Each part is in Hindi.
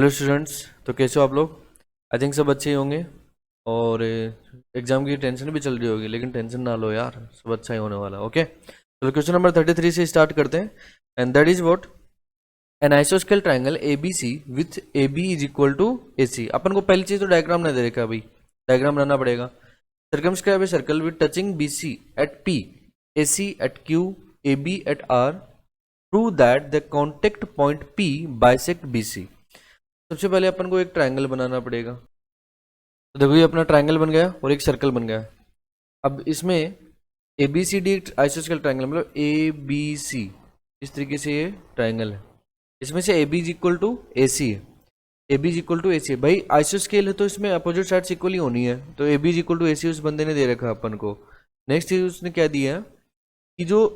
हेलो स्टूडेंट्स, तो कैसे हो आप लोग। आई थिंक सब अच्छे ही होंगे। और एग्जाम की टेंशन भी चल रही होगी, लेकिन टेंशन ना लो यार, सब अच्छा ही होने वाला है। ओके, तो क्वेश्चन नंबर 33 से स्टार्ट करते हैं। And that is what, an आइसोस्केल triangle A B C with A B is equal to A C. अपन को पहली चीज तो डायग्राम नहीं दे रखा भाई, डायग्राम बनाना पड़ेगा। Circumscribe a circle with touching B C at P, A C at Q, A B at R, prove that the contact point P bisect B C. सबसे पहले अपन को एक ट्रायंगल बनाना पड़ेगा। तो देखो ये अपना ट्रायंगल बन गया और एक सर्कल बन गया। अब इसमें ए बी सी डी आइसोस्केल ट्रायंगल, मतलब ए बी सी, इस तरीके से ये ट्रायंगल है। इसमें से A B is equal to A C है, A B is equal to A C है। भाई आइसोस्केल है तो इसमें अपोजिट साइड्स इक्वल ही होनी है, तो A B is equal to A C उस बंदे ने दे रखा है अपन को। नेक्स्ट चीज उसने क्या दिया है कि जो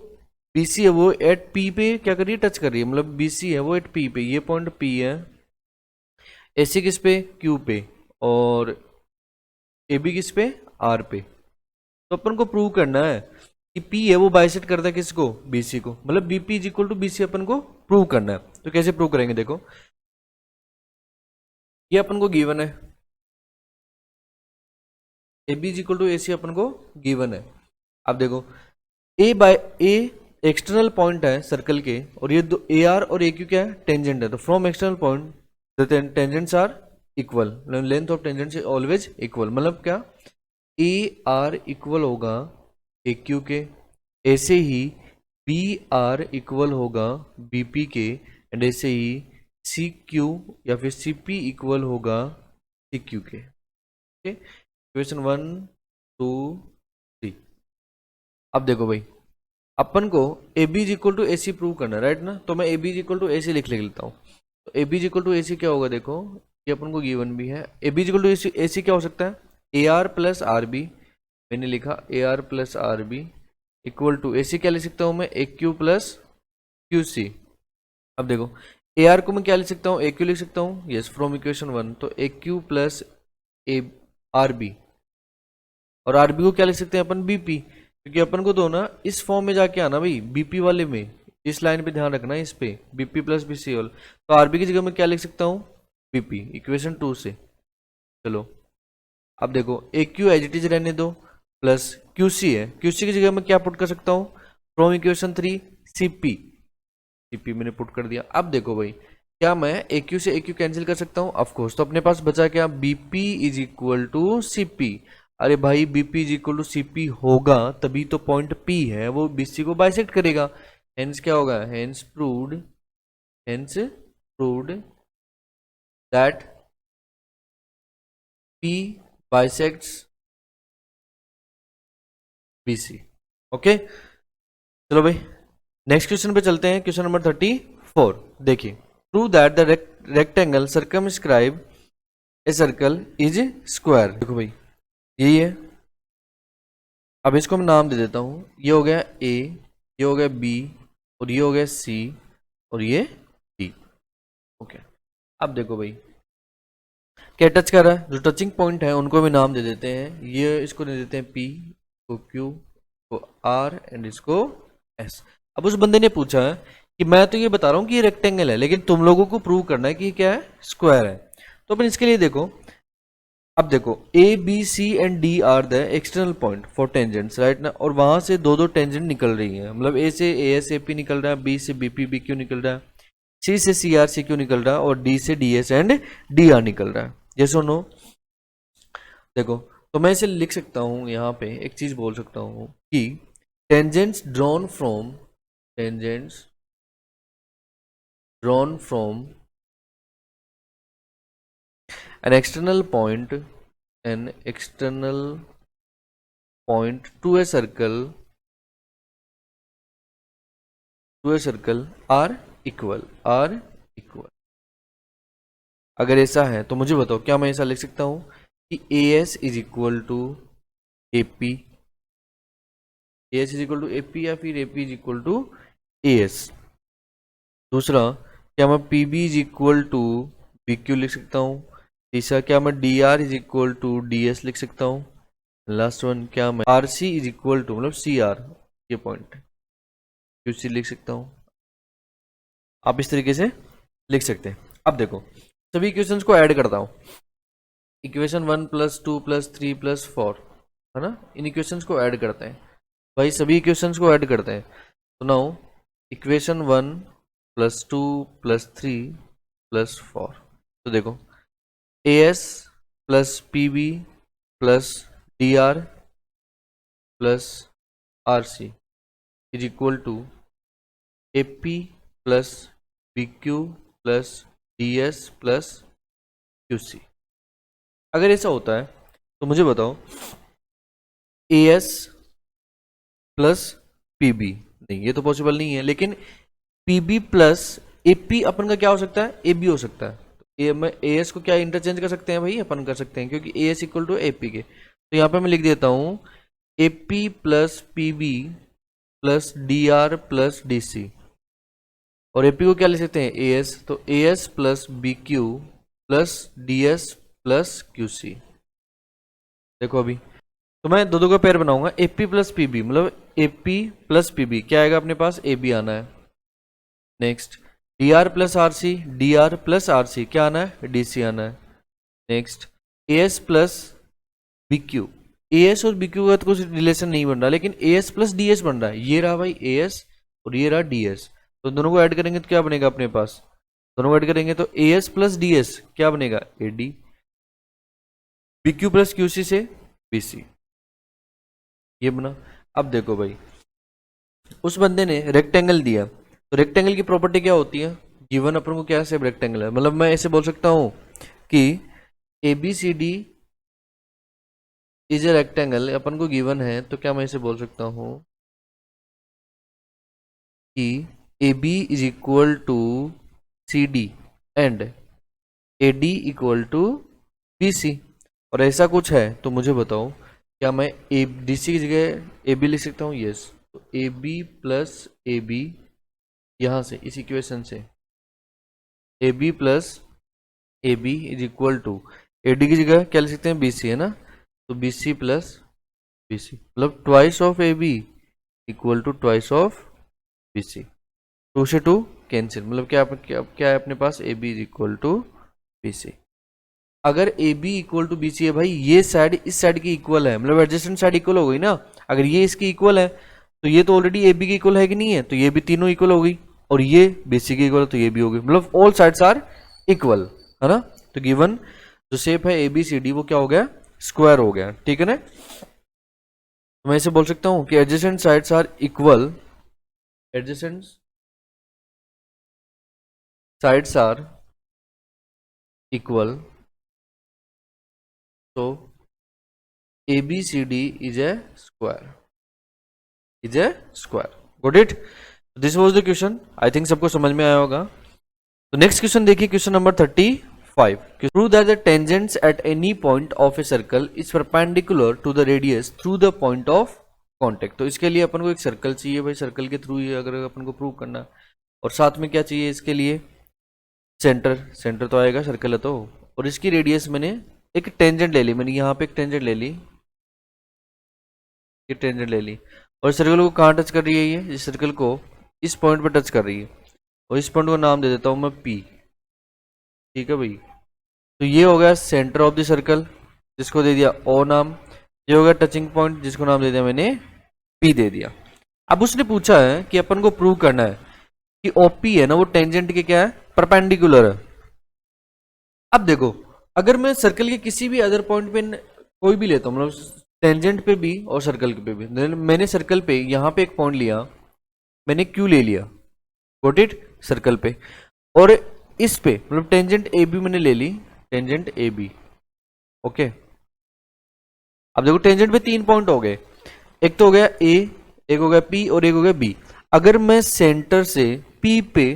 बी सी है वो एट पी पे क्या कर रही है, टच कर रही है। मतलब बी सी है वो एट पी पे, ये पॉइंट पी है, ए सी किस पे, क्यू पे, और ए बी किस पे, आर पे। तो अपन को प्रूव करना है कि पी है वो बाइसेक्ट करता है किसको, बीसी को। मतलब BP is equal to BC अपन को प्रूव करना है। तो कैसे प्रूव करेंगे, देखो ये अपन को गिवन है, A B is equal to A C अपन को गिवन है। अब देखो A by A external point है सर्कल के, और ये दो ए आर और ए क्यू क्या है, टेंजेंट है। तो from external point the tangents are equal, length of tangents is always equal. मतलब क्या, ए आर इक्वल होगा ए क्यू के, ऐसे ही बी आर इक्वल होगा बी पी के, एंड ऐसे ही सी क्यू या फिर सी पी इक्वल होगा सी क्यू के। क्वेश्चन 1 2 3। अब देखो भाई, अपन को A B is equal to A C prove करना है, राइट ना। तो मैं A B is equal to A C लिख लेता हूँ। तो A B is equal to A C क्या होगा, देखो ये अपन को गिवन भी है। A B is equal to A C क्या हो सकता है, A R plus R B. मैंने लिखा A R plus R B equal to A C क्या लिख सकता हूँ मैं, ए क्यू प्लस क्यू सी। अब देखो ए आर को मैं क्या लिख सकता हूँ, ए क्यू लिख सकता हूँ, यस, फ्रॉम इक्वेशन 1। तो A Q plus A R B, और आर बी को क्या लिख सकते हैं अपन, बीपी, क्योंकि अपन को तो ना इस फॉर्म में जाके आना भाई, बीपी वाले में। इस लाइन पे ध्यान रखना, इस पे BP plus B C all. तो आरबी की जगह मैं क्या लिख सकता हूँ, बीपी, इक्वेशन 2 से। चलो अब देखो A Q as it is रहने दो, प्लस क्यू सी है, क्यू सी की जगह मैं क्या पुट कर सकता हूँ, from equation 3 C P, C P मैंने पुट कर दिया। अब देखो भाई, क्या मैं ए क्यू से ए क्यू कैंसिल कर सकता हूँ, ऑफकोर्स। तो अपने पास बचा क्या, BP is equal to C P. अरे भाई BP is equal to CP होगा तभी तो पॉइंट पी है वो बीसी को बाइसेक्ट करेगा। हेंस क्या होगा, hence proved that P bisects BC. Okay, चलो भाई नेक्स्ट क्वेश्चन पे चलते हैं। क्वेश्चन नंबर 34 देखिए, prove that the rectangle circumscribe a circle is square. देखो भाई यही है। अब इसको मैं नाम दे देता हूँ, ये हो गया ए, ये हो गया बी, और ये हो गया सी, और ये डी। ओके, अब देखो भाई क्या टच कर रहा है, जो टचिंग पॉइंट है उनको भी नाम दे देते हैं। ये इसको दे देते हैं पी, को क्यू, को आर, एंड इसको एस। अब उस बंदे ने पूछा है कि मैं तो ये बता रहा हूँ कि ये रेक्टेंगल है, लेकिन तुम लोगों को प्रूव करना है कि ये क्या है, स्क्वायर है। तो अपन इसके लिए देखो, अब देखो A B C and D are the external point for tangents, right ना। और वहां से दो दो टेंजेंट निकल रही है, मतलब ए से ए एस ए पी निकल रहा है, बी से बी पी बी क्यू निकल रहा है, सी से सी आर सी क्यू निकल रहा है, और डी से D S and D are निकल रहा है। ये सुनो, देखो तो मैं इसे लिख सकता हूं, यहाँ पे एक चीज बोल सकता हूं कि tangents drawn from an external point to a circle are equal। अगर ऐसा है तो मुझे बताओ, क्या मैं ऐसा लिख सकता हूं कि A S is equal to A P, A S is equal to A P, या फिर A P is equal to A S. दूसरा, क्या मैं P B is equal to B Q लिख सकता हूँ। तीसरा, क्या मैं D R is equal to D S लिख सकता हूँ। लास्ट वन, क्या मैं R C is equal to, मतलब सी आर, ये पॉइंट क्यू सी लिख सकता हूँ। आप इस तरीके से लिख सकते हैं। अब देखो सभी इक्वेशंस को ऐड करता हूँ, इक्वेशन 1 + 2 + 3 + 4 है ना, इन इक्वेशंस को ऐड करते हैं भाई, सभी इक्वेशंस को ऐड करते हैं। तो नाउ इक्वेशन 1 + 2 + 3 + 4, तो देखो AS + PB + DR + RC is equal to AP + BQ + DS + QC। अगर ऐसा होता है तो मुझे बताओ AS + PB, नहीं ये तो पॉसिबल नहीं है, लेकिन PB + AP अपन का क्या हो सकता है, AB हो सकता है। तो AS को क्या इंटरचेंज कर सकते हैं भाई, अपन कर सकते हैं, क्योंकि AS = AP के। तो यहाँ पे मैं लिख देता हूँ AP + PB + DR + DC, और AP को क्या लिख सकते हैं AS, तो AS + BQ + DS + QC। देखो अभी तो मैं दो दो का पेयर बनाऊंगा, AP + PB, मतलब AP + PB क्या आएगा अपने पास, AB आना है। Next DR + RC, DR + RC क्या आना है, DC आना है। नेक्स्ट AS + BQ, AS और BQ का तो कुछ रिलेशन नहीं बन रहा, लेकिन AS + DS बन रहा है, ये रहा भाई AS और ये रहा DS, तो दोनों को ऐड करेंगे तो क्या बनेगा अपने पास, दोनों को ऐड करेंगे तो AS + DS क्या बनेगा AD, BQ + QC से BC, ये बना। अब देखो भाई उस बंदे ने रेक्टेंगल दिया, तो रेक्टेंगल की प्रॉपर्टी क्या होती है, गिवन अपन को क्या से रेक्टेंगल है, मतलब मैं ऐसे बोल सकता हूँ कि ABCD इज ए रेक्टेंगल, अपन को गिवन है, तो क्या मैं इसे बोल सकता हूँ कि AB = CD and AD = BC, और ऐसा कुछ है तो मुझे बताओ क्या मैं DC की जगह AB लिख सकता हूँ, यस, तो AB + AB यहाँ से इस इक्वेशन से AB + AB is equal to AD की जगह क्या लिख सकते हैं BC है ना, तो BC + BC, मतलब twice of AB equal to twice of BC, 2 से 2 कैंसिल, मतलब क्या है अपने पास AB is equal to BC। अगर AB = BC है भाई, ये साइड इस साइड की इक्वल है, मतलब एडजेसेंट साइड इक्वल हो गई ना, अगर ये इसकी इक्वल है तो ये तो ऑलरेडी AB की इक्वल है कि नहीं है, तो ये भी तीनों इक्वल हो गई, और ये BC की इक्वल है तो ये भी हो गई, मतलब ऑल साइड्स आर इक्वल है ना। तो गिवन जो शेप है ABCD वो क्या हो गया, स्क्वायर हो गया, ठीक है ना। तो मैं इसे बोल सकता हूँ कि adjacent sides are equal, adjacent sides are equal, तो ABCD is a square, is a square, got it. This was the question, I think सबको समझ में आया होगा। तो नेक्स्ट क्वेश्चन देखिए, question number 35, prove that the tangents at any point of a circle is perpendicular to the radius through the point of contact. तो इसके लिए अपन को एक सर्कल चाहिए भाई, सर्कल के थ्रू ही अगर अपन को प्रूव करना है, और साथ में क्या चाहिए इसके लिए, सेंटर, सेंटर तो आएगा सर्कल है तो, और इसकी रेडियस मैंने एक टेंजेंट ले ली, मैंने यहाँ पे एक टेंजेंट ले ली, ये टेंजेंट ले ली, और सर्कल को कहाँ टच कर रही है, ये इस सर्कल को इस पॉइंट पर टच कर रही है, और इस पॉइंट को नाम दे देता हूँ मैं P, ठीक है भाई। तो ये हो गया सेंटर ऑफ द सर्कल जिसको दे दिया O नाम, ये हो गया टचिंग पॉइंट जिसको नाम दे दिया मैंने P दे दिया। अब उसने पूछा है कि अपन को प्रूव करना है कि OP है ना वो टेंजेंट के क्या है, परपेंडिकुलर है। अब देखो अगर मैं सर्कल के किसी भी अदर पॉइंट पे कोई भी लेता हूँ, मतलब टेंजेंट पे भी और सर्कल पे भी, मैंने सर्कल पे यहाँ पे एक पॉइंट लिया, मैंने Q ले लिया, गॉट इट, सर्कल पे, और इस पे मतलब टेंजेंट AB मैंने ले ली, टेंजेंट AB, ओके। अब देखो टेंजेंट पे 3 पॉइंट हो गए, एक तो हो गया A, एक हो गया P और एक हो गया B। अगर मैं सेंटर से P पे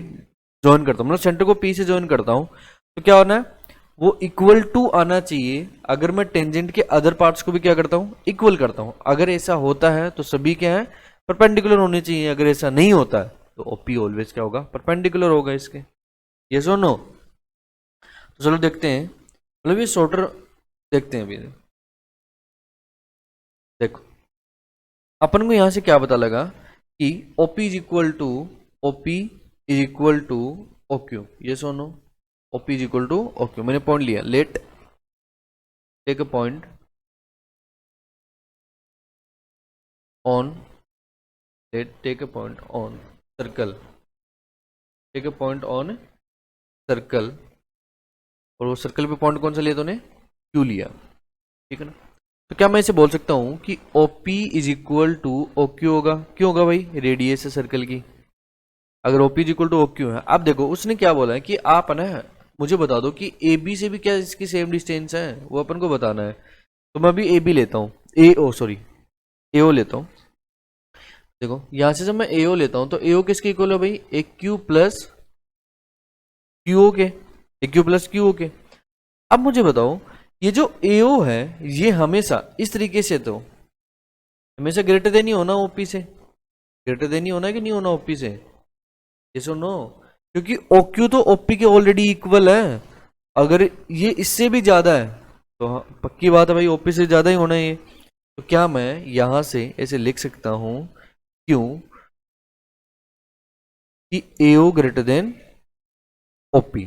ज्वाइन करता हूँ, मतलब सेंटर को P से ज्वाइन करता हूँ, तो क्या होना है, वो इक्वल टू आना चाहिए। अगर मैं टेंजेंट के अदर पार्ट्स को भी क्या करता हूँ, इक्वल करता हूँ। अगर ऐसा होता है तो सभी क्या है, परपेंडिकुलर होने चाहिए। अगर ऐसा नहीं होता है तो OP ऑलवेज क्या होगा, परपेंडिकुलर होगा इसके, यस और नो। तो चलो देखते हैं, मतलब ये शॉर्टर देखते हैं अभी। देखो अपन को यहां से क्या पता लगा कि OP is equal to OQ, ये सुनो, OP is equal to OQ, मैंने पॉइंट लिया, let take a point on, let take a point on circle, take a point on circle, और वो सर्कल पे पॉइंट कौन सा लिया तूने, Q लिया, ठीक है ना। तो क्या मैं इसे बोल सकता हूं कि OP is equal to OQ होगा, क्यों होगा भाई, रेडियस है सर्कल की। अगर OP is equal to OQ है, अब देखो उसने क्या बोला है कि आप ना मुझे बता दो कि AB से भी क्या इसकी सेम डिस्टेंस है, वो अपन को बताना है। तो मैं अभी AB लेता हूँ, AO सॉरी AO लेता हूँ। देखो यहां से जब मैं AO लेता हूं तो AO किसके इक्वल है भाई, AQ प्लस QO के, AQ प्लस QO के। अब मुझे बताओ ये जो AO है ये हमेशा इस तरीके से, तो हमेशा ग्रेटर देन ही होना OP से, ग्रेटर देन ही होना कि नहीं होना OP से, ये सुनो, क्योंकि OQ तो OP के ऑलरेडी इक्वल है। अगर ये इससे भी ज्यादा है तो हाँ, पक्की बात है भाई OP से ज्यादा ही होना है ये। तो क्या मैं यहां से ऐसे लिख सकता हूं, क्यों कि AO ग्रेटर देन OP,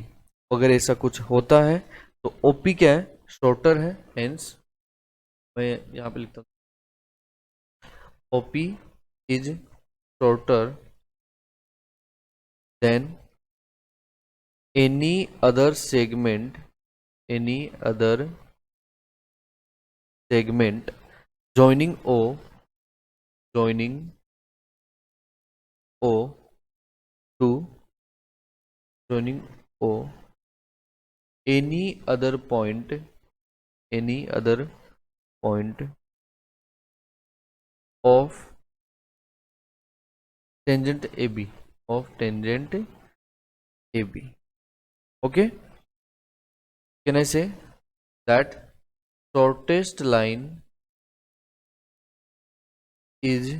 अगर ऐसा कुछ होता है तो OP क्या है, शॉर्टर है, हेंस मैं यहाँ पे लिखता हूँ OP is shorter than any other segment, any other segment joining O to joining O any other point, any other point of tangent AB, of tangent AB. Okay, can I say that shortest line is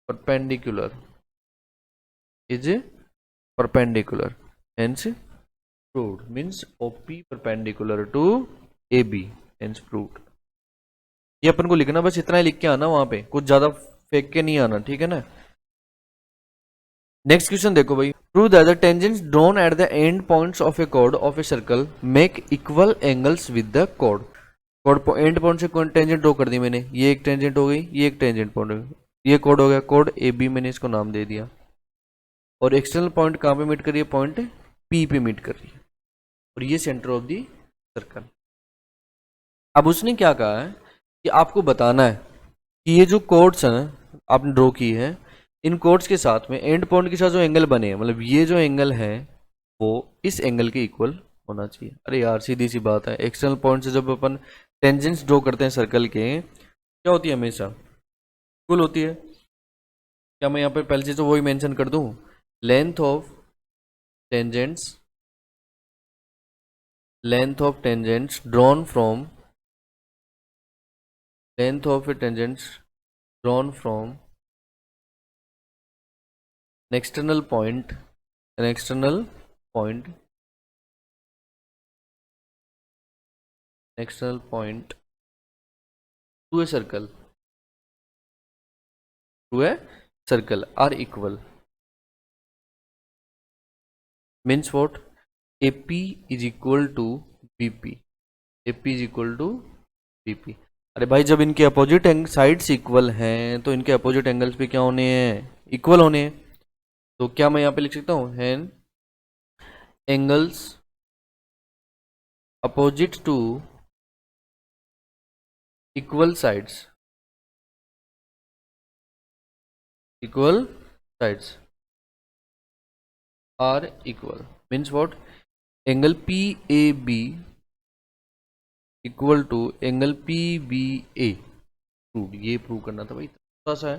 perpendicular, is perpendicular, hence proved, means OP perpendicular to AB, hence proved। ये अपन को लिखना, बस इतना ही लिख के आना, वहां पे कुछ ज्यादा फेंक के नहीं आना, ठीक है ना। नेक्स्ट क्वेश्चन देखो भाई, prove that the tangents drawn at the end points of a chord of a circle make equal angles with the chord. Chord end point से टेंजेंट ड्रॉ कर दी मैंने, ये एक टेंजेंट हो गई, ये एक टेंजेंट पॉइंट हो गई, ये कॉर्ड हो गया, कॉर्ड AB मैंने इसको नाम दे दिया, और एक्सटर्नल पॉइंट कहाँ पे मीट कर रही है, पॉइंट P पे मीट कर रही है, और ये सेंटर ऑफ दी सर्कल। अब उसने क्या कहा है कि आपको बताना है कि ये जो कॉर्ड्स हैं आपने ड्रॉ की है, इन कॉर्ड्स के साथ में एंड पॉइंट के साथ जो एंगल बने हैं, मतलब ये जो एंगल है वो इस एंगल के इक्वल होना चाहिए। अरे यार सीधी सी बात है, एक्सटर्नल पॉइंट से जब अपन टेंजेंट्स ड्रॉ करते हैं सर्कल के, क्या होती है, हमेशा इक्वल होती है। क्या मैं यहाँ पे पहले से तो वही मेंशन कर दूं, length of tangents, length of tangents drawn from, length of a tangent drawn from an external point, an external point, external point to a circle, to a circle are equal, means what, AP is equal to BP, AP is equal to BP। अरे भाई जब इनके अपोजिट साइड्स इक्वल हैं तो इनके अपोजिट एंगल्स भी क्या होने हैं, इक्वल होने हैं। तो क्या मैं यहाँ पे लिख सकता हूँ, हैन angles opposite to equal sides, equal sides are equal, means what, angle PAB equal to angle PBA। Prove, ये प्रूव करना था भाई, थोड़ा सा है,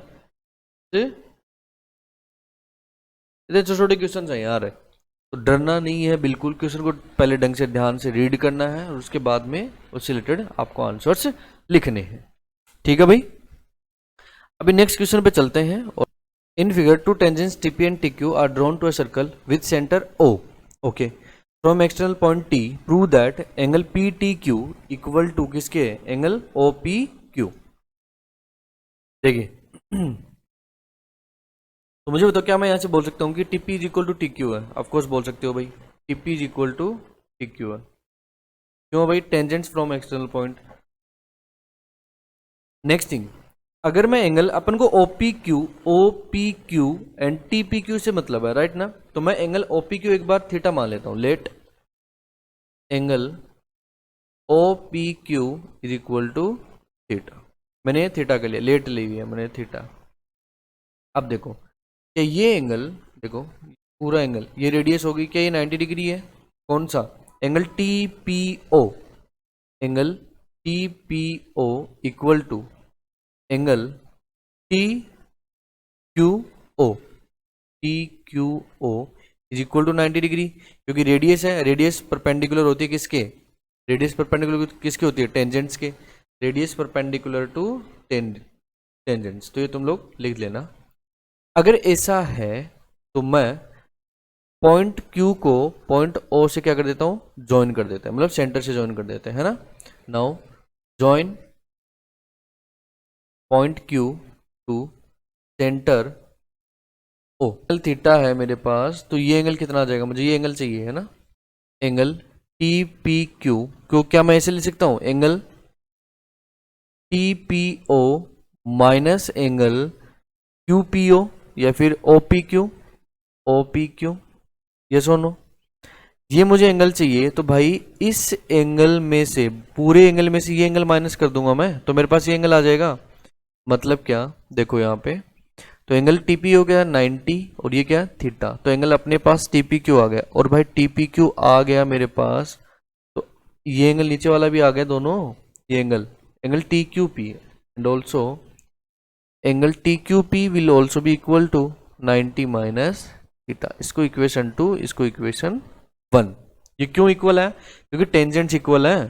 इतने छोटे छोटे क्वेश्चन है यार, तो डरना नहीं है बिल्कुल, क्वेश्चन को पहले ढंग से ध्यान से रीड करना है और उसके बाद में उससे रिलेटेड आपको आंसर्स लिखने हैं, ठीक है भाई। अभी नेक्स्ट क्वेश्चन पे चलते हैं। और in figure two tangents TP and TQ are drawn to a circle with centre O, okay, from external point T, prove that angle PTQ equal to किसके, एंगल OPQ। देखिए तो मुझे बताओ क्या मैं यहाँ से बोल सकता हूँ कि TP is equal to T Q है? ऑफकोर्स बोल सकते हो भाई, TP is equal to T Q है। क्यों भाई? Tangents from external point. Next thing, अगर मैं एंगल, अपन को O P Q and T P Q से मतलब है, राइट ना? तो मैं एंगल ओ पी क्यू एक बार थीटा मान लेता हूँ। Let angle O P Q is equal to theta. मैंने थीटा के लिए लेट ली हुई है मैंने थीटा। अब देखो क्या ये एंगल, देखो पूरा एंगल, ये रेडियस होगी क्या? ये 90 डिग्री है। कौन सा? Angle T P O. Angle T P O equal to angle T Q O. T Q O is equal to 90 degree, क्योंकि रेडियस है, रेडियस परपेंडिकुलर होती है किसके? रेडियस परपेंडिकुलर किसके होती है? टेंजेंट्स के। रेडियस परपेंडिकुलर टू टेंजेंट्स, तो ये तुम लोग लिख लेना। अगर ऐसा है तो मैं पॉइंट Q को पॉइंट O से क्या कर देता हूँ? ज्वाइन कर देते हैं, मतलब सेंटर से ज्वाइन कर देते हैं, है ना? Now join point Q to centre O। Angle theta है मेरे पास, तो ये एंगल कितना आ जाएगा? मुझे ये एंगल चाहिए, है ना? एंगल टी पी क्यू क्यों, क्या मैं ऐसे लिख सकता हूँ? Angle T P O minus angle Q P O, या फिर ओ पी क्यू। ये सुनो, ये मुझे एंगल चाहिए, तो भाई इस एंगल में से, पूरे एंगल में से ये एंगल माइनस कर दूंगा मैं, तो मेरे पास ये एंगल आ जाएगा। मतलब क्या? देखो यहाँ पे, तो एंगल टीपी हो गया 90 और ये क्या? थीटा। तो एंगल अपने पास टीपी क्यू आ गया, और भाई टीपी क्यू आ गया मेरे पास, तो ये एंगल नीचे वाला भी आ गया दोनों। ये angle T Q P and also angle T Q P will also be equal to 90 minus theta. इसको इक्वेशन 2, इसको इक्वेशन 1। ये क्यों इक्वल है? क्योंकि टेंजेंट्स इक्वल है,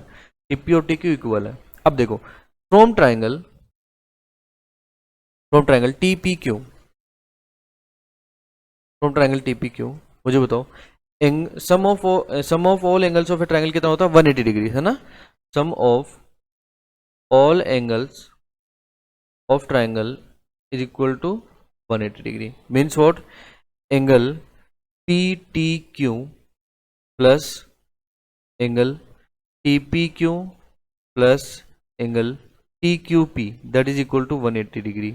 टीपी और टीक्यू इक्वल है। अब देखो, from triangle TP Q, from triangle TP Q, मुझे बताओ sum of all angles of a triangle कितना होता है? 180 डिग्री, है ना? Sum of all angles of triangle is equal to 180 degree. Means what? Angle P T Q plus angle T P Q plus angle T Q P, that is equal to 180 degree.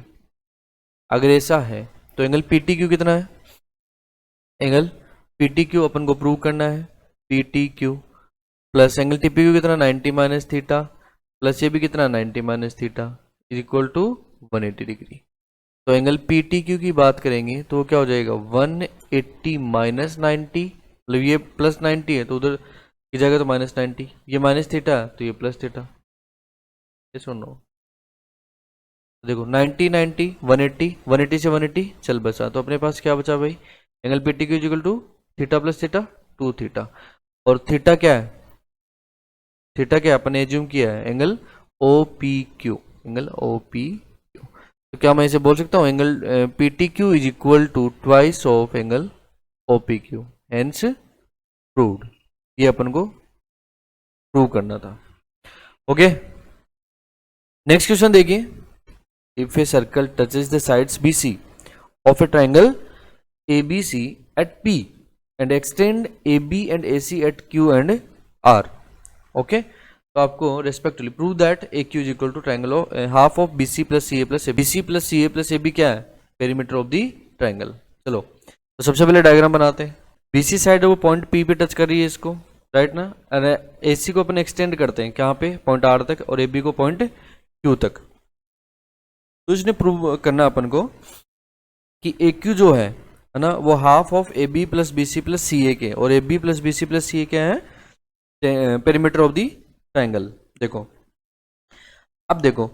अगर ऐसा है तो एंगल पी टी क्यू कितना है? एंगल पी टी क्यू अपन को प्रूव करना है, P T Q plus angle T P Q कितना? 90 माइनस थीटा, प्लस ये भी कितना? 90 minus theta is equal to 180 degree. तो एंगल पी टी क्यू की बात करेंगे तो क्या हो जाएगा? 180 माइनस 90, मतलब ये प्लस 90 है तो उधर की जाएगा तो माइनस 90, ये माइनस थीटा तो ये प्लस थीटा। ये सुनो, देखो 90 90 180, 180 से 180 चल बचा, तो अपने पास क्या बचा भाई? Angle P T Q equal to theta plus theta 2 theta. और थीटा क्या है? थीटा क्या अपन एज्यूम किया है? Angle O P Q, angle O P Q. तो क्या मैं इसे बोल सकता हूँ? Angle P T Q is equal to twice of angle O P Q, hence proved. ये अपन को प्रूव करना था। ओके, नेक्स्ट क्वेश्चन देखिए। If a circle touches the sides B C of a triangle A B C at P and extend A B and A C at Q and R. Okay, तो आपको respectively prove that A Q is equal to triangle of half of B C plus C A plus A B C plus C A plus A B क्या है? Perimeter of the triangle. चलो तो सबसे पहले डायग्राम बनाते हैं। बी सी साइड है वो पॉइंट पी पे टच कर रही है इसको, राइट ना? अरे ए सी को अपन एक्सटेंड करते हैं कहाँ पे? पॉइंट आर तक, और ए बी को पॉइंट क्यू तक। तो इसने प्रूव करना अपन को कि ए क्यू जो है ना, वो half of A B plus B C plus C A के, और A B plus B C plus C A क्या है? Perimeter of the triangle. देखो, अब देखो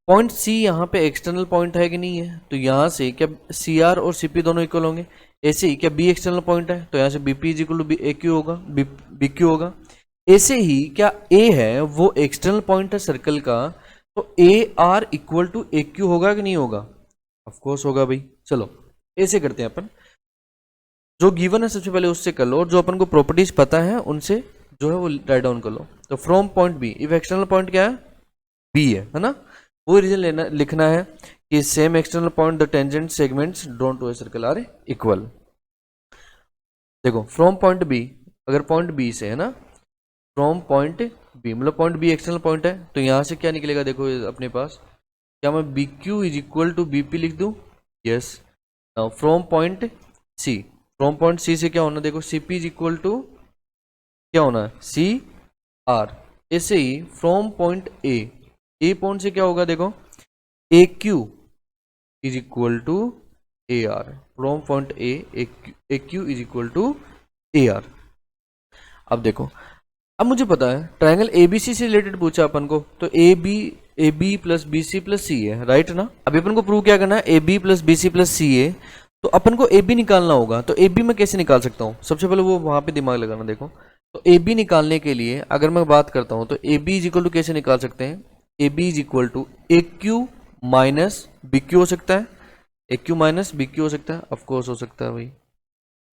पॉइंट सी यहाँ पे एक्सटर्नल पॉइंट है कि नहीं है? तो यहाँ से क्या सी आर और सी पी दोनों इक्वल होंगे? ऐसे ही क्या बी एक्सटर्नल पॉइंट है, तो यहाँ से B P is equal to B A Q होगा, बी क्यू होगा। ऐसे ही क्या ए है वो एक्सटर्नल पॉइंट है सर्कल का, तो A R equal to A Q होगा कि नहीं होगा? ऑफकोर्स होगा भाई। चलो ऐसे करते हैं अपन, जो गिवन है सबसे पहले उससे कर लो, और जो अपन को प्रॉपर्टीज पता है उनसे जो है वो राइट डाउन कर लो। तो from point B, if external point क्या है? बी है ना? वो रीजन लेना लिखना है कि same external point the tangent segments drawn to a circle are equal. देखो फ्रॉम पॉइंट बी, अगर पॉइंट बी से है ना, फ्रॉम पॉइंट बी मतलब पॉइंट बी एक्सटर्नल पॉइंट है, तो यहाँ से क्या निकलेगा देखो अपने पास, क्या मैं B Q is equal to B P लिख दूँ? Yes. Now from point C, from point C से क्या होना, देखो C P is equal to क्या होना, सी आर। ऐसे ही फ्रॉम पॉइंट ए पॉइंट से क्या होगा, देखो A Q is equal to A R. From point A Q is equal to A R. अब देखो, अब मुझे पता है ट्राइंगल एबीसी से रिलेटेड पूछा अपन को, तो A B plus B C plus C है, राइट ना। अभी अपन को प्रूव क्या करना है, A B plus B C plus C है, तो अपन को ए बी निकालना होगा। तो ए बी मैं कैसे निकाल सकता हूँ, सबसे पहले वो वहां पे दिमाग लगाना। देखो तो ए बी निकालने के लिए अगर मैं बात करता हूँ, तो A B is equal to कैसे निकाल सकते हैं, A B is equal to A Q minus B Q हो सकता है, A Q minus B Q हो सकता है, ऑफकोर्स हो सकता है भाई,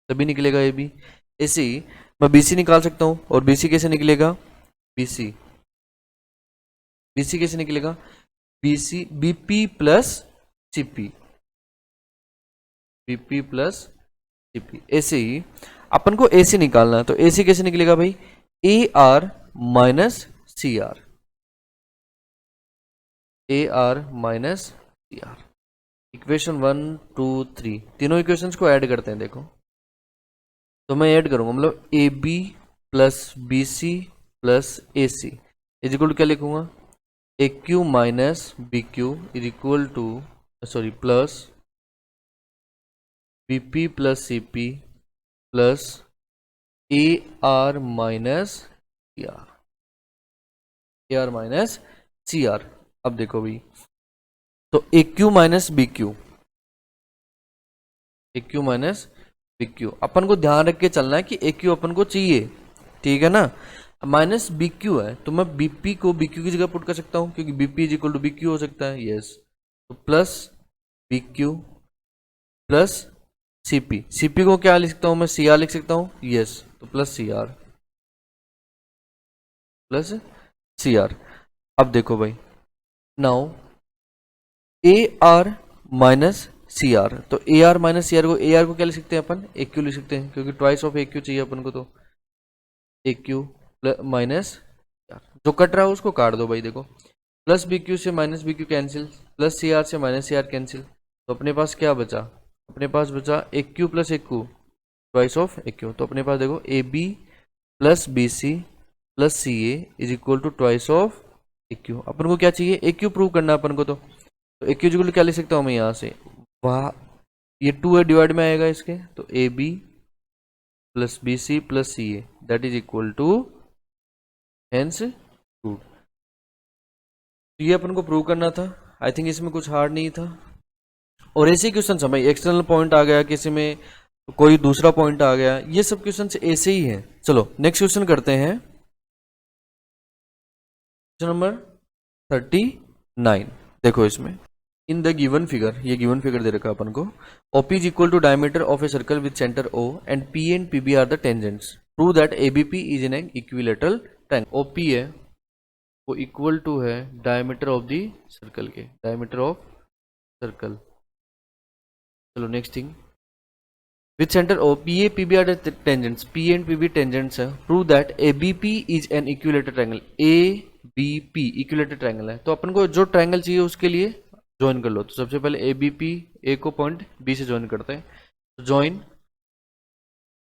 तभी निकलेगा ए बी। ऐसे ही मैं बी सी निकाल सकता हूँ, और बी सी कैसे निकलेगा, बी सी कैसे निकलेगा, B C B P plus C P, B P plus C P. ऐसे ही अपन को ए सी निकालना है, तो ए सी कैसे निकलेगा भाई, A R minus C R, A R minus C R. Equation 1 2 3 तीनों इक्वेशंस को ऐड करते हैं। देखो तो मैं ऐड करूंगा, मतलब A B plus B C plus A C is equal to क्या लिखूंगा, A Q minus B Q is equal to sorry plus B P plus C P plus A R minus C R, A R minus C R. अब देखो भाई, तो A Q minus B Q, A Q minus B Q, अपन को ध्यान रख के चलना है कि ए क्यू अपन को चाहिए, ठीक है ना। माइनस बी क्यू है, तो मैं बीपी को बी क्यू की जगह पुट कर सकता हूँ, क्योंकि BP is equal to B Q हो सकता है, यस। तो plus B Q plus CP, CP को क्या लिख सकता हूँ मैं, सी आर लिख सकता हूँ, यस। तो plus C R, plus C R. अब देखो भाई, now A R minus C R, तो A R minus C R को, ए आर को क्या लिख सकते हैं अपन, ए क्यू लिख सकते हैं, क्योंकि ट्वाइस ऑफ ए क्यू चाहिए अपन को, तो ए क्यू माइनस जो कट रहा है उसको काट दो भाई। देखो प्लस बी क्यू से minus B Q cancel, plus C R से माइनस सी आर कैंसिल, तो अपने पास क्या बचा, अपने पास बचा A Q plus A Q, twice of A Q. तो अपने पास देखो A B plus B C plus C A is equal to twice of A Q. अपन को क्या चाहिए, ए क्यू प्रूव करना है अपन को, तो ए क्यू इक्वल टू क्या लिख सकता हूँ मैं यहाँ से, वहाँ ये 2 है डिवाइड में आएगा इसके, तो A B plus B C plus C A that is equal to hence 2। तो ये अपन को प्रूव करना था, आई थिंक इसमें कुछ हार्ड नहीं था। और ऐसे क्वेश्चन समझ, एक्सटर्नल पॉइंट आ गया, किसी में कोई दूसरा पॉइंट आ गया, ये सब क्वेश्चन ऐसे ही हैं। चलो नेक्स्ट क्वेश्चन करते हैं, क्वेश्चन नंबर 39। देखो इसमें इन द गिवन फिगर, ये गिवन फिगर दे रखा है अपन को, OP is equal to diameter of a circle with centre O and PB are the tangents, prove that ABP is in an equilateral triangle. OP है वो इक्वल टू है डायमीटर ऑफ द सर्कल के, डायमीटर ऑफ सर्कल। चलो next thing, with centre O PB are the tangents, P and PB tangents है, prove that ABP is an equilateral triangle. ABP equilateral triangle है, तो अपन को जो ट्रायंगल चाहिए उसके लिए ज्वाइन कर लो। तो सबसे पहले ए बी पी, ए को पॉइंट बी से ज्वाइन करते हैं, तो join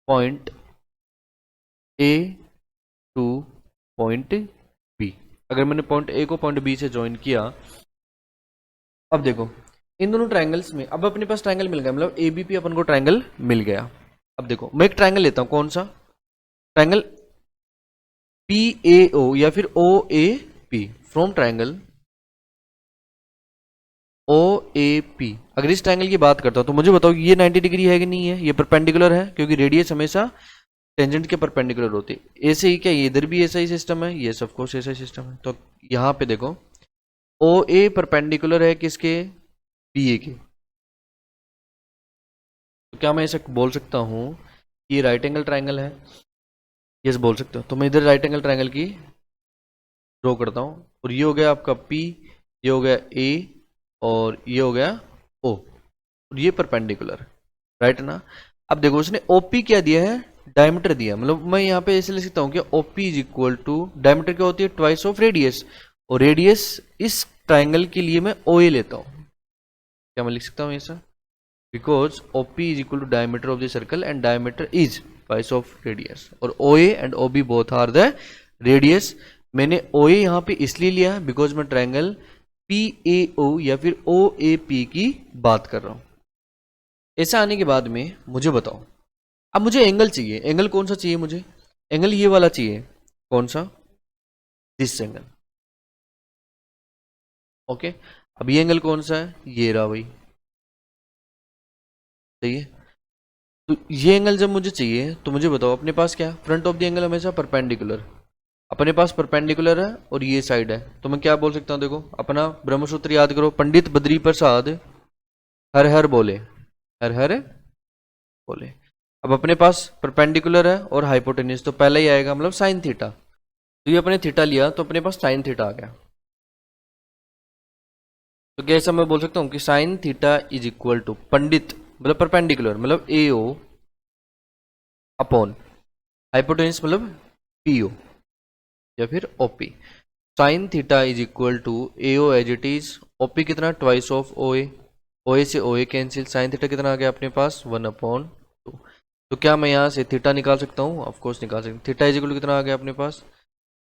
point A to point B. अगर मैंने पॉइंट ए को पॉइंट बी से ज्वाइन किया, अब देखो इन दोनों ट्रायंगल्स में, अब अपने पास ट्रायंगल मिल गया, मतलब ए बी पी अपन को ट्रायंगल मिल गया। अब देखो मैं एक ट्रायंगल लेता हूं, कौन सा ट्रायंगल, पी ए ओ या फिर O A P, from triangle O A P. अगर इस ट्रायंगल की बात करता हूं तो मुझे बताओ ये 90 डिग्री है कि नहीं है, ये परपेंडिकुलर है, क्योंकि रेडियस हमेशा टेंजेंट के परपेंडिकुलर होती है। ऐसे ही क्या ये इधर भी ऐसा ही सिस्टम है, ये सब कुछ ऐसा ही सिस्टम है। तो यहाँ पे देखो ओ ए परपेंडिकुलर है किसके, बी ए के, तो क्या मैं ऐसा बोल सकता हूँ ये राइट एंगल ट्रायंगल है, यस बोल सकते हो। तो मैं इधर राइट एंगल ट्रायंगल की ड्रॉ करता हूँ, और ये हो गया आपका पी, ये हो गया ए, और ये हो गया ओ, और ये परपेंडिकुलर, राइट ना। अब देखो उसने ओपी क्या दिया है, डायमीटर दिया, मतलब मैं यहाँ पे ऐसे लिख सकता हूँ कि OP is equal to, diameter क्या होती है, ट्वाइस ऑफ रेडियस, और रेडियस इस ट्राइंगल के लिए मैं ओ ए लेता हूँ, क्या मैं लिख सकता हूँ ऐसा, because OP is equal to diameter of the circle and diameter is twice of radius, और O A and O B both are the radius. मैंने ओ ए यहाँ पे इसलिए लिया है बिकॉज मैं ट्राइंगल पी ए ओ या फिर ओ ए पी की बात कर रहा हूँ। ऐसा आने के बाद में मुझे बताओ, अब मुझे एंगल चाहिए, एंगल कौन सा चाहिए मुझे, एंगल ये वाला चाहिए, कौन सा, दिस एंगल, ओके। अब ये एंगल कौन सा है, ये रहा भाई, सही है। तो ये एंगल जब मुझे चाहिए तो मुझे बताओ अपने पास क्या, फ्रंट ऑफ द एंगल हमेशा परपेंडिकुलर, अपने पास परपेंडिकुलर है और ये साइड है, तो मैं क्या बोल सकता हूँ, देखो अपना ब्रह्मसूत्र याद करो, पंडित बद्री प्रसाद हर हर बोले, हर हर बोले। अब अपने पास परपेंडिकुलर है और हाइपोटेन्यूज, तो पहले ही आएगा मतलब साइन थीटा, तो ये अपने थीटा लिया तो अपने पास साइन थीटा आ गया। तो क्या ऐसा मैं बोल सकता हूँ कि sine theta is equal to पंडित मतलब परपेंडिकुलर मतलब ए ओ अपॉन हाइपोटेन्यूज मतलब पी ओ या फिर OP. Sine theta is equal to A O as it is, OP कितना ट्वाइस ऑफ ओ ए से O A cancel, sine theta कितना आ गया अपने पास 1/2। तो क्या मैं यहाँ से थीटा निकाल सकता हूँ, ऑफकोर्स निकाल सकता हूँ। थीटा इज इक्वल टू कितना आ गया अपने पास,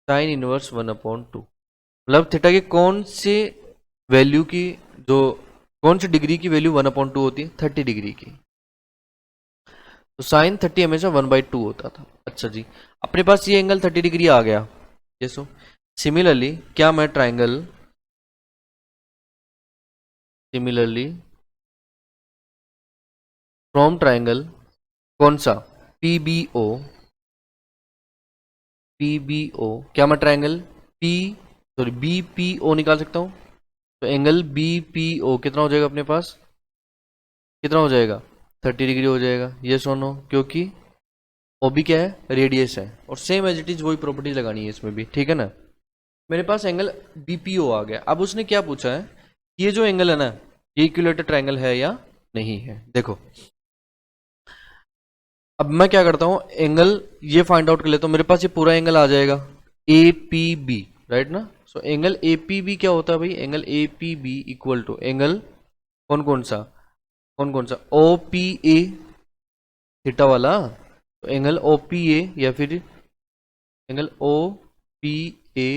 साइन इनवर्स 1/2, मतलब थीटा की कौन से वैल्यू की, जो कौन सी डिग्री की वैल्यू 1/2 होती है, 30 डिग्री की, तो साइन 30 हमेशा 1/2 होता था। अच्छा जी, अपने पास ये एंगल 30 डिग्री आ गया, जैसो सिमिलरली क्या मैं ट्राइंगल, सिमिलरली फ्रॉम ट्राइंगल कौन सा, पीबीओ, पीबीओ क्या मैं ट्राइंगल पी सॉरी बीपीओ निकाल सकता हूँ, तो एंगल बीपीओ कितना हो जाएगा अपने पास, कितना हो जाएगा 30 डिग्री हो जाएगा, ये सोनो, क्योंकि ओ भी क्या है, रेडियस है, और सेम एज इट इज वही प्रॉपर्टी लगानी है इसमें भी, ठीक है ना। मेरे पास एंगल बीपीओ आ गया। अब उसने क्या पूछा है, ये जो एंगल है ना, ये इक्विलेटर ट्राइंगल है या नहीं है। देखो अब मैं क्या करता हूँ, एंगल ये फाइंड आउट कर लेता हूँ, मेरे पास ये पूरा एंगल आ जाएगा ए पी बी, राइट ना। So angle A P B क्या होता है भाई, angle A P B equal to angle कौन कौन सा ओ पी ए थीटा वाला, तो एंगल ओ पी ए या फिर angle O P A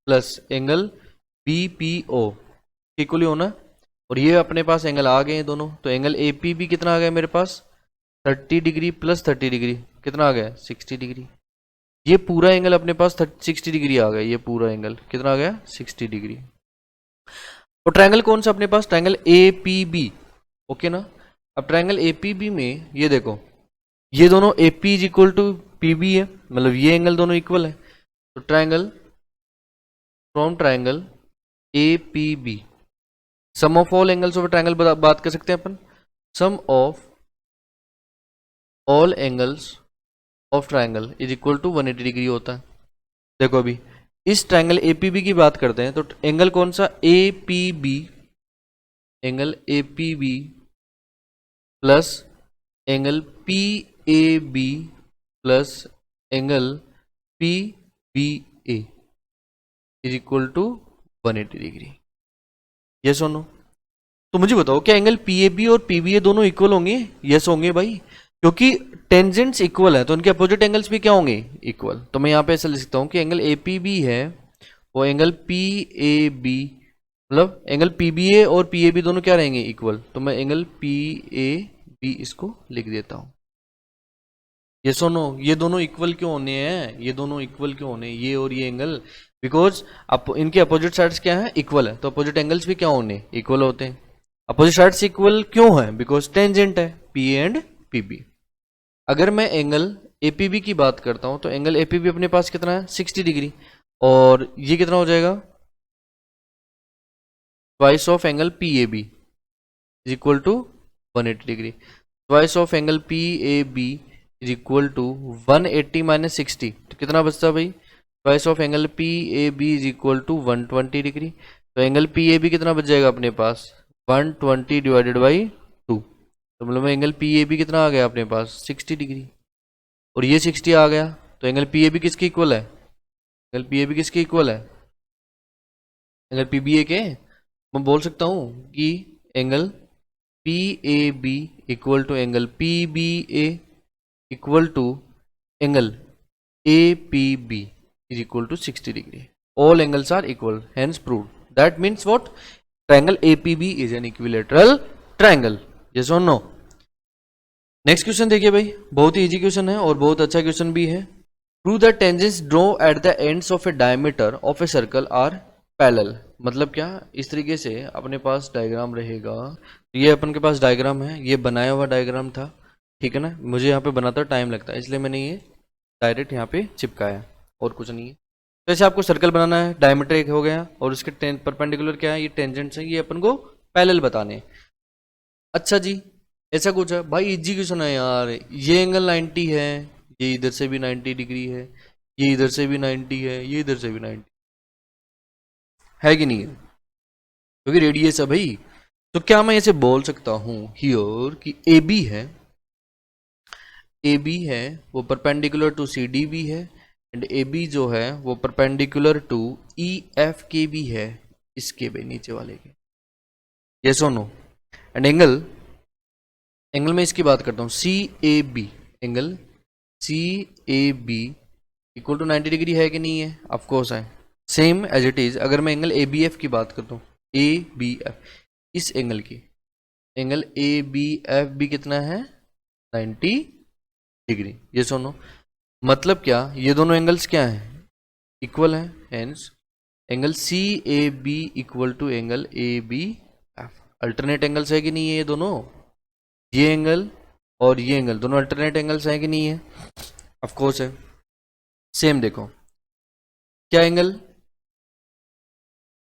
plus angle B P O equally होना, और ये अपने पास एंगल आ गए हैं दोनों, तो एंगल ए पी बी कितना आ गया मेरे पास 30 डिग्री प्लस 30 डिग्री कितना आ गया 60 डिग्री। ये पूरा एंगल अपने पास 60 डिग्री आ गया, ये पूरा एंगल कितना आ गया 60 डिग्री। तो ट्रायंगल कौन सा अपने पास, triangle A P B, okay ना। अब ट्रायंगल ए पी बी में ये देखो, ये दोनों A P is equal to P B है, मतलब ये एंगल दोनों इक्वल है। तो triangle from triangle A P B, sum of all angles of triangle बात कर सकते हैं अपन, sum of all angles of triangle is equal to 180 degree होता है। देखो अभी इस ट्रायंगल एपीबी की बात करते हैं, तो एंगल कौन सा APB, angle APB plus angle PAB plus angle PBA is equal to 180 degree. Yes और नो। तो मुझे बताओ क्या एंगल पीएबी और पीबीए दोनों इक्वल होंगे, यस होंगे भाई, क्योंकि टेंजेंट्स इक्वल है तो उनके अपोजिट एंगल्स भी क्या होंगे इक्वल। तो मैं यहाँ पे ऐसा लिख सकता हूँ कि एंगल एपीबी है वो एंगल पीएबी, मतलब एंगल पीबीए और पीएबी दोनों क्या रहेंगे इक्वल, तो मैं एंगल पीएबी इसको लिख देता हूँ। ये सुनो, ये दोनों इक्वल क्यों होने हैं, ये दोनों इक्वल क्यों होने, ये और ये एंगल, बिकॉज इनके अपोजिट साइड्स क्या है इक्वल है, तो अपोजिट एंगल्स भी क्या होने इक्वल होते हैं। अपोजिट साइड्स इक्वल क्यों है, बिकॉज टेंजेंट है पी एंड पीबी। अगर मैं एंगल एपीबी की बात करता हूं तो एंगल एपीबी अपने पास कितना है 60 डिग्री, और ये कितना हो जाएगा twice of angle PAB is equal to 180 degree, twice of angle PAB is equal to 180 minus 60, तो कितना बचता भाई, twice of angle PAB is equal to 120 degree. तो एंगल पीएबी कितना बच जाएगा अपने पास 120 डिवाइडेड बाई 2, तो मतलब एंगल पी ए बी कितना आ गया अपने पास 60 डिग्री, और ये 60 आ गया, तो एंगल पी ए बी किसके इक्वल है, एंगल पी ए बी किसके इक्वल है, एंगल पी बी ए के। मैं बोल सकता हूँ कि angle P A B equal to angle P B A equal to angle A P B is equal to 60 degree. All angles are equal, hence proved. That means what, triangle APB is an equilateral triangle. Yes और नो। नेक्स्ट क्वेश्चन देखिए भाई, बहुत ही इजी क्वेश्चन है और बहुत अच्छा क्वेश्चन भी है। Prove the tangents draw at the ends of a diameter of a circle are parallel. मतलब क्या, इस तरीके से अपने पास डायग्राम रहेगा, ये अपन के पास डायग्राम है, ये बनाया हुआ डायग्राम था, ठीक है ना। मुझे यहाँ पे बनाता टाइम लगता है, इसलिए मैंने ये डायरेक्ट यहाँ पे चिपकाया, और कुछ नहीं है। तो ऐसे आपको सर्कल बनाना है, डायमीटर एक हो गया, और इसके परपेंडिकुलर क्या है, ये टेंजेंट्स हैं, ये अपन को पैरेलल बताने। अच्छा जी, ऐसा कुछ है भाई, इजी क्वेश्चन है यार। ये एंगल 90 है, ये इधर से भी 90 डिग्री है, ये इधर से भी 90 है, ये इधर से भी 90 है कि नहीं है, क्योंकि रेडियस है भाई। तो क्या मैं ऐसे बोल सकता हूं हियर कि ए बी है, ए बी है वो परपेंडिकुलर टू सी डी भी है, एंड ए बी जो है वो परपेंडिकुलर टू ई एफ के भी है, इसके भी नीचे वाले के। यस और नो। एंड एंगल, एंगल में इसकी बात करता हूँ C A B, angle C A B equal to 90 degree है कि नहीं है, ऑफकोर्स है, सेम एज इट इज। अगर मैं एंगल ए बी एफ की बात करता हूँ, ए बी एफ, इस एंगल की, एंगल ए बी एफ भी कितना है 90 डिग्री। ये सुनो, मतलब क्या, ये दोनों एंगल्स क्या हैं, इक्वल हैं, hence angle C A B equal to angle A B F. Alternate angles है कि नहीं है ये दोनों, ये एंगल और ये एंगल दोनों अल्टरनेट एंगल्स हैं कि नहीं है, ऑफ कोर्स है। सेम देखो, क्या angle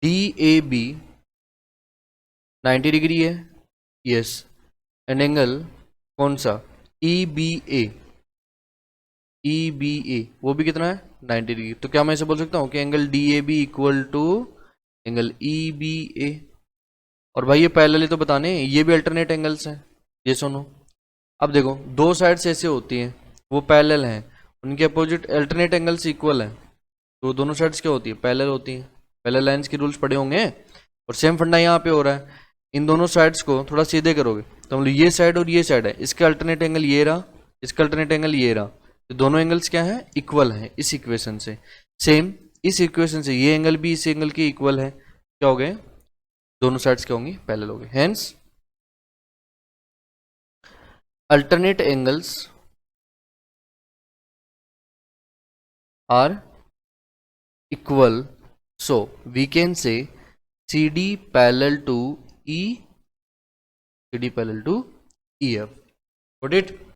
D A B 90 degree है, यस, एंड एंगल कौन सा ई बी ए, ई बी ए वो भी कितना है 90 डिग्री। तो क्या मैं ऐसे बोल सकता हूँ कि angle D A B equal to angle E B A. और भाई ये पैरेलल तो बताने, ये भी अल्टरनेट एंगल्स हैं, ये सुनो। अब देखो, दो साइड्स ऐसे होती हैं, वो पैरेलल हैं, उनके अपोजिट अल्टरनेट एंगल्स इक्वल हैं, तो दोनों साइड्स क्या होती है, पैरेलल होती हैं। पैरेलल लाइंस के रूल्स पढ़े होंगे, और सेम फंडा यहाँ पे हो रहा है। इन दोनों साइड्स को थोड़ा सीधे करोगे तो मतलब ये साइड और ये साइड है, इसका अल्टरनेट एंगल ये रहा, इसका अल्टरनेट एंगल ये रहा, तो दोनों एंगल्स क्या है, इक्वल हैं इस इक्वेशन से। सेम इस इक्वेशन से ये एंगल भी इस एंगल के इक्वल है, क्या हो गए, दोनों साइड्स क्या होंगी, पैरेलल हो गए। Hence alternate angles are equal, so we can say CD parallel to E, CD parallel to EF, got it।